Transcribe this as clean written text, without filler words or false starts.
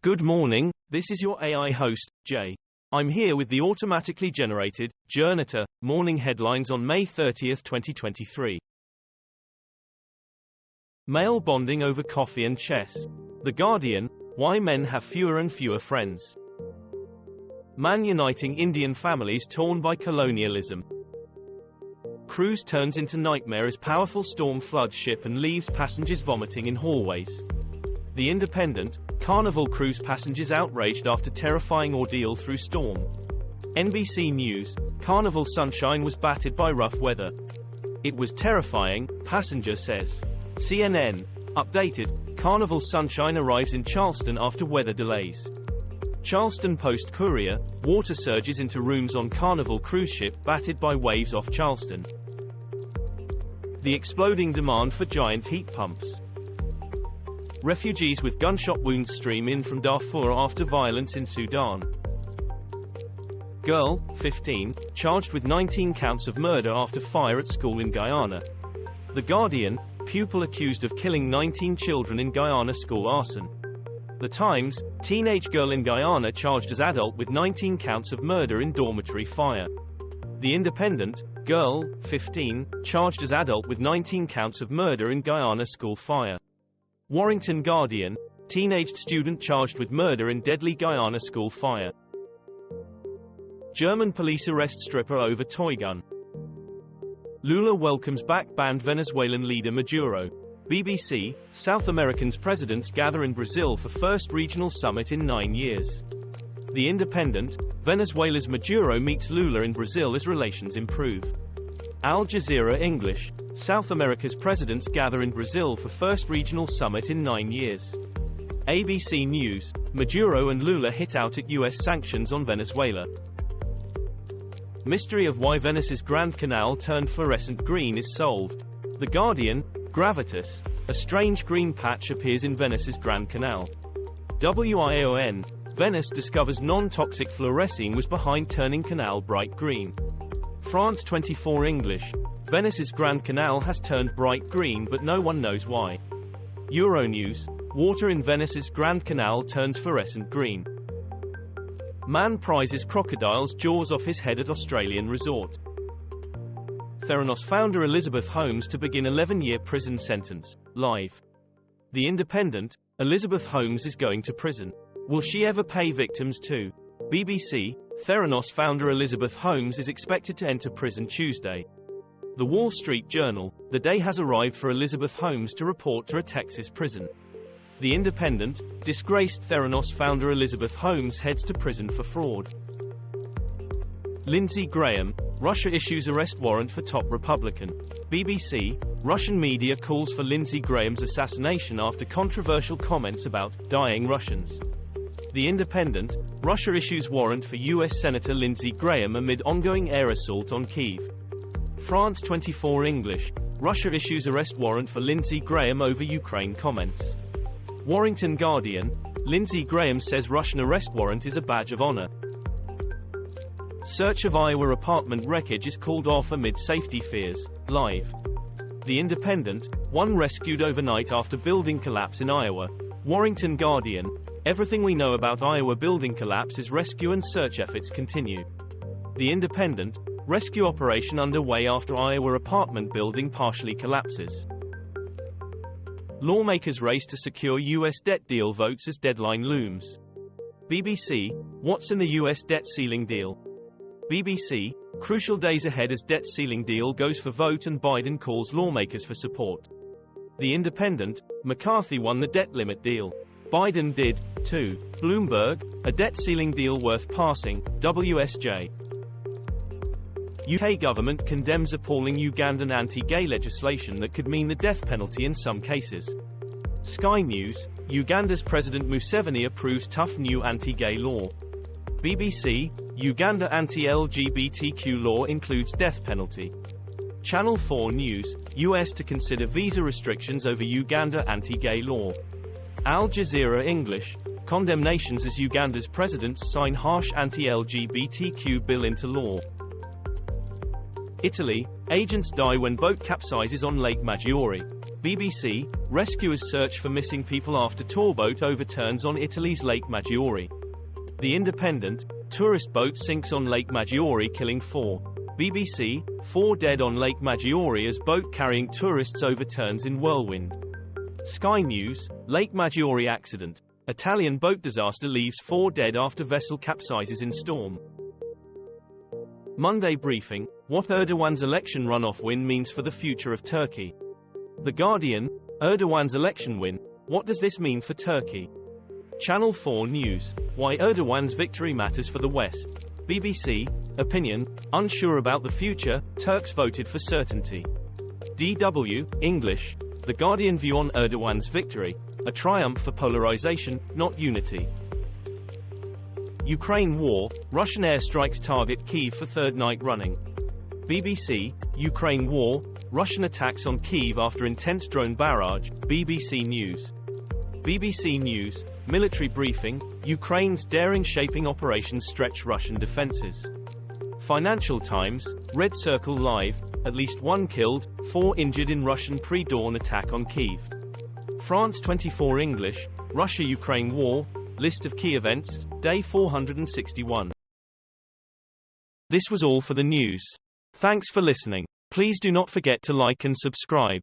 Good morning, this is your AI host, Jay. I'm here with the automatically generated, Journato, morning headlines on May 30, 2023. Male bonding over coffee and chess. The Guardian, why men have fewer and fewer friends. Man uniting Indian families torn by colonialism. Cruise turns into nightmare as powerful storm floods ship and leaves passengers vomiting in hallways. The Independent, Carnival cruise passengers outraged after terrifying ordeal through storm. NBC News, Carnival Sunshine was battered by rough weather. It was terrifying, passenger says. CNN, updated, Carnival Sunshine arrives in Charleston after weather delays. Charleston Post-Courier, water surges into rooms on Carnival cruise ship battered by waves off Charleston. The exploding demand for giant heat pumps. Refugees with gunshot wounds stream in from Darfur after violence in Sudan. Girl, 15, charged with 19 counts of murder after fire at school in Guyana. The Guardian, pupil accused of killing 19 children in Guyana school arson. The Times, teenage girl in Guyana charged as adult with 19 counts of murder in dormitory fire. The Independent, girl, 15, charged as adult with 19 counts of murder in Guyana school fire. Warrington Guardian, teenaged student charged with murder in deadly Guyana school fire. German police arrest stripper over toy gun. Lula welcomes back banned Venezuelan leader Maduro. BBC, South Americans presidents gather in Brazil for first regional summit in 9 years. The Independent, Venezuela's Maduro meets Lula in Brazil as relations improve. Al Jazeera English, South America's presidents gather in Brazil for first regional summit in 9 years. ABC News, Maduro and Lula hit out at U.S. sanctions on Venezuela. Mystery of why Venice's Grand Canal turned fluorescent green is solved. The Guardian, Gravitas, a strange green patch appears in Venice's Grand Canal. WION, Venice discovers non-toxic fluorescine was behind turning canal bright green. France 24 English, Venice's Grand Canal has turned bright green but no one knows why. Euronews, water in Venice's Grand Canal turns fluorescent green. Man prizes crocodile's jaws off his head at Australian resort. Theranos founder Elizabeth Holmes to begin 11-year prison sentence, live. The Independent, Elizabeth Holmes is going to prison. Will she ever pay victims too? BBC, Theranos founder Elizabeth Holmes is expected to enter prison Tuesday. The Wall Street Journal, the day has arrived for Elizabeth Holmes to report to a Texas prison. The Independent, disgraced Theranos founder Elizabeth Holmes heads to prison for fraud. Lindsey Graham, Russia issues arrest warrant for top Republican. BBC, Russian media calls for Lindsey Graham's assassination after controversial comments about dying Russians. The Independent, Russia issues warrant for U.S. Senator Lindsey Graham amid ongoing air assault on Kyiv. France 24 English, Russia issues arrest warrant for Lindsey Graham over Ukraine comments. Warrington Guardian, Lindsey Graham says Russian arrest warrant is a badge of honor. Search of Iowa apartment wreckage is called off amid safety fears, live. The Independent, one rescued overnight after building collapse in Iowa. Warrington Guardian, everything we know about Iowa building collapse is rescue and search efforts continue. The Independent, rescue operation underway after Iowa apartment building partially collapses. Lawmakers race to secure U.S. debt deal votes as deadline looms. BBC, what's in the U.S. debt ceiling deal? BBC, crucial days ahead as debt ceiling deal goes for vote and Biden calls lawmakers for support. The Independent, McCarthy won the debt limit deal. Biden did, too. Bloomberg, a debt ceiling deal worth passing, WSJ. UK government condemns appalling Ugandan anti-gay legislation that could mean the death penalty in some cases. Sky News, Uganda's President Museveni approves tough new anti-gay law. BBC, Uganda anti-LGBTQ law includes death penalty. Channel 4 News, US to consider visa restrictions over Uganda anti-gay law. Al Jazeera English, condemnations as Uganda's presidents sign harsh anti-LGBTQ bill into law. Italy, Agents die when boat capsizes on Lake Maggiore. BBC, rescuers search for missing people after tourboat overturns on Italy's Lake Maggiore. The Independent, tourist boat sinks on Lake Maggiore killing 4. BBC, 4 dead on Lake Maggiore as boat carrying tourists overturns in whirlwind. Sky News, Lake Maggiore accident. Italian boat disaster leaves 4 dead after vessel capsizes in storm. Monday briefing, what Erdoğan's election runoff win means for the future of Turkey. The Guardian, Erdoğan's election win, what does this mean for Turkey? Channel 4 News, why Erdoğan's victory matters for the West. BBC, opinion, unsure about the future, Turks voted for certainty. DW, English, The Guardian view on Erdoğan's victory, a triumph for polarization, not unity. Ukraine war, Russian airstrikes target Kyiv for 3rd night running. BBC, Ukraine war, Russian attacks on Kyiv after intense drone barrage, BBC News. BBC News, military briefing, Ukraine's daring shaping operations stretch Russian defenses. Financial Times, Red Circle Live, at least 1 killed, 4 injured in Russian pre-dawn attack on Kyiv. France 24 English, Russia-Ukraine war, list of key events, day 461. This was all for the news. Thanks for listening. Please do not forget to like and subscribe.